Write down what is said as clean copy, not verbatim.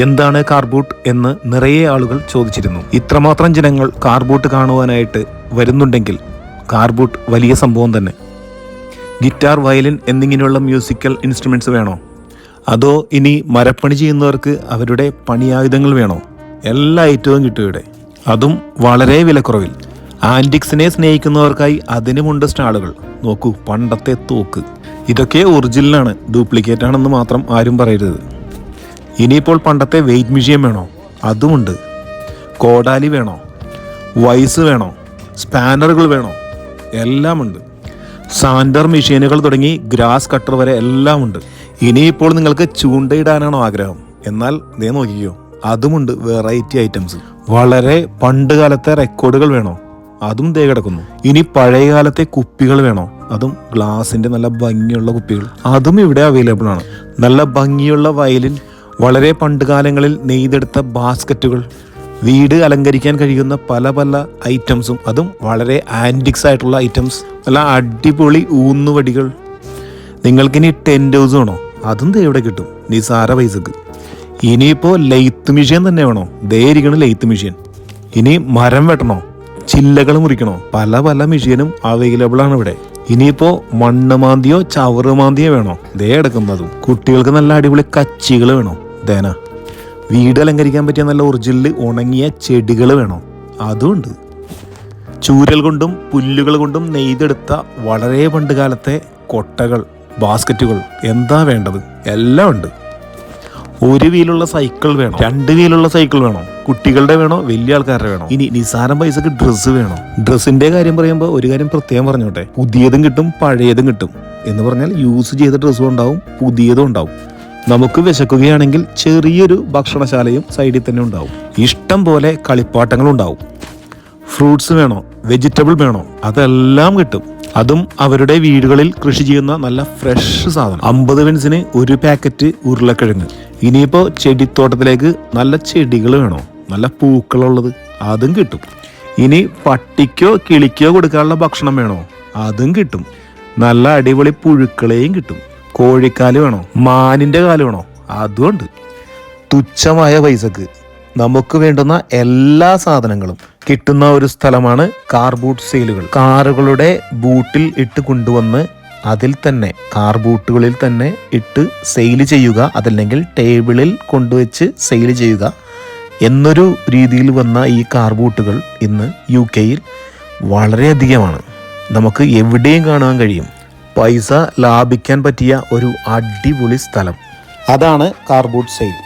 എന്താണ് car boot എന്ന് നിറയെ ആളുകൾ ചോദിച്ചിരുന്നു. ഇത്രമാത്രം ജനങ്ങൾ കാർ ബൂട്ട് കാണുവാനായിട്ട് വരുന്നുണ്ടെങ്കിൽ കാർ ബൂട്ട് വലിയ സംഭവം തന്നെ. ഗിറ്റാർ, വയലിൻ എന്നിങ്ങനെയുള്ള മ്യൂസിക്കൽ ഇൻസ്ട്രുമെന്റ്സ് വേണോ? അതോ ഇനി മരപ്പണി ചെയ്യുന്നവർക്ക് അവരുടെ പണിയായുധങ്ങൾ വേണോ? എല്ലാ ഐറ്റവും കിട്ടും ഇവിടെ, അതും വളരെ വിലക്കുറവിൽ. ആന്റിക്സിനെ സ്നേഹിക്കുന്നവർക്കായി അതിനുമുണ്ട് സ്റ്റാളുകൾ. നോക്കൂ, പണ്ടത്തെ തോക്ക്. ഇതൊക്കെ ഒറിജിനലാണ്, ഡ്യൂപ്ലിക്കേറ്റ് ആണെന്ന് മാത്രം ആരും പറയരുത്. ഇനിയിപ്പോൾ പണ്ടത്തെ വെയിറ്റ് മ്യൂസിയം വേണോ? അതുമുണ്ട്. കോടാലി വേണോ? വൈസ് വേണോ? സ്പാനറുകൾ വേണോ? എല്ലാമുണ്ട്. സാൻഡർ മെഷീനുകൾ തുടങ്ങി ഗ്രാസ് കട്ടർ വരെ എല്ലാമുണ്ട്. ഇനിയിപ്പോൾ നിങ്ങൾക്ക് ചൂണ്ടയിടാനാണോ ആഗ്രഹം? എന്നാൽ ദേ നോക്കിക്കോ, അതുമുണ്ട്. Variety items. വളരെ പണ്ട് കാലത്തെ റെക്കോർഡുകൾ വേണോ? അതും ദേ കിടക്കുന്നു. ഇനി പഴയ കാലത്തെ കുപ്പികൾ വേണോ? അതും ഗ്ലാസിന്റെ നല്ല ഭംഗിയുള്ള കുപ്പികൾ, അതും ഇവിടെ അവൈലബിൾ ആണ്. നല്ല ഭംഗിയുള്ള വയലിൻ, വളരെ പണ്ട് കാലങ്ങളിൽ നെയ്തെടുത്ത ബാസ്ക്കറ്റുകൾ, വീട് അലങ്കരിക്കാൻ കഴിയുന്ന പല പല ഐറ്റംസും, അതും വളരെ ആന്റിക്സ് ആയിട്ടുള്ള ഐറ്റംസ്. നല്ല അടിപൊളി ഊന്നുവടികൾ. നിങ്ങൾക്കിനി ടെന്റ് ഹൗസ് വേണോ? അതും ദേ ഇവിടെ കിട്ടും നിസാര പൈസക്ക്. ഇനിയിപ്പോൾ ലെയ്ത്ത് മെഷീൻ തന്നെ വേണോ? ദേ ഇരിക്കണ ലെയ്ത്ത് മെഷീൻ. ഇനി മരം വെട്ടണോ? ചില്ലകൾ മുറിക്കണോ? പല പല മെഷീനും അവൈലബിൾ ആണ് ഇവിടെ. ഇനിയിപ്പോ മണ്ണ് മാന്തിയോ ചവറ് മാന്തിയോ വേണോ? ദേ എടുക്കുന്നതും. കുട്ടികൾക്ക് നല്ല അടിപൊളി കച്ചികൾ വേണോ? ദേന. വീട് അലങ്കരിക്കാൻ പറ്റിയ നല്ല ഒറിജിനൽ ഉണങ്ങിയ ചെടികൾ വേണോ? അതുമുണ്ട്. ചൂരൽ കൊണ്ടും പുല്ലുകൾ കൊണ്ടും നെയ്തെടുത്ത വളരെ പണ്ട് കാലത്തെ കൊട്ടകൾ, ബാസ്ക്കറ്റുകൾ, എന്താ വേണ്ടത് എല്ലാം ഉണ്ട്. ഒരു വീലുള്ള സൈക്കിൾ വേണോ? 2 വീലുള്ള സൈക്കിൾ വേണോ? കുട്ടികളുടെ വേണോ? വലിയ ആൾക്കാരുടെ വേണോ? ഇനി നിസാരം പൈസക്ക് ഡ്രസ്സ് വേണോ? ഡ്രസ്സിന്റെ കാര്യം പറയുമ്പോൾ ഒരു കാര്യം പ്രത്യേകം പറഞ്ഞോട്ടെ, പുതിയതും കിട്ടും പഴയതും കിട്ടും. എന്ന് പറഞ്ഞാൽ യൂസ് ചെയ്ത ഡ്രസ്സും ഉണ്ടാവും, പുതിയതും ഉണ്ടാവും. നമുക്ക് വിശക്കുകയാണെങ്കിൽ ചെറിയൊരു ഭക്ഷണശാലയും സൈഡിൽ തന്നെ ഉണ്ടാവും. ഇഷ്ടം പോലെ കളിപ്പാട്ടങ്ങളും ഉണ്ടാവും. ഫ്രൂട്ട്സ് വേണോ? വെജിറ്റബിൾ വേണോ? അതെല്ലാം കിട്ടും. അതും അവരുടെ വീടുകളിൽ കൃഷി ചെയ്യുന്ന നല്ല ഫ്രഷ് സാധനം. 50 പെൻസിന് ഒരു പാക്കറ്റ് ഉരുളക്കിഴങ്ങ്. ഇനിയിപ്പോൾ ചെടിത്തോട്ടത്തിലേക്ക് നല്ല ചെടികൾ വേണോ? നല്ല പൂക്കളുള്ളത്, അതും കിട്ടും. ഇനി പട്ടിക്കോ കിളിക്കോ കൊടുക്കാനുള്ള ഭക്ഷണം വേണോ? അതും കിട്ടും. നല്ല അടിപൊളി പുഴുക്കളെയും കിട്ടും. കോഴിക്കാല് വേണോ? മാനിന്റെ കാല് വേണോ? അതും ഉണ്ട്. തുച്ഛമായ പൈസക്ക് നമുക്ക് വേണ്ടുന്ന എല്ലാ സാധനങ്ങളും കിട്ടുന്ന ഒരു സ്ഥലമാണ് കാർ ബൂട്ട് സെയിലുകൾ. കാറുകളുടെ ബൂട്ടിൽ ഇട്ട് കൊണ്ടുവന്ന് അതിൽ തന്നെ കാർ ബൂട്ടുകളിൽ തന്നെ ഇട്ട് സെയിൽ ചെയ്യുക, അതല്ലെങ്കിൽ ടേബിളിൽ കൊണ്ടുവച്ച് സെയിൽ ചെയ്യുക എന്നൊരു രീതിയിൽ വന്ന ഈ കാർ ബൂട്ടുകൾ ഇന്ന് UK-യിൽ വളരെയധികമാണ്. നമുക്ക് എവിടെയും കാണാൻ കഴിയും. പൈസ ലാഭിക്കാൻ പറ്റിയ ഒരു അടിപൊളി സ്ഥലം, അതാണ് കാർ ബൂട്ട് സെയിൽ.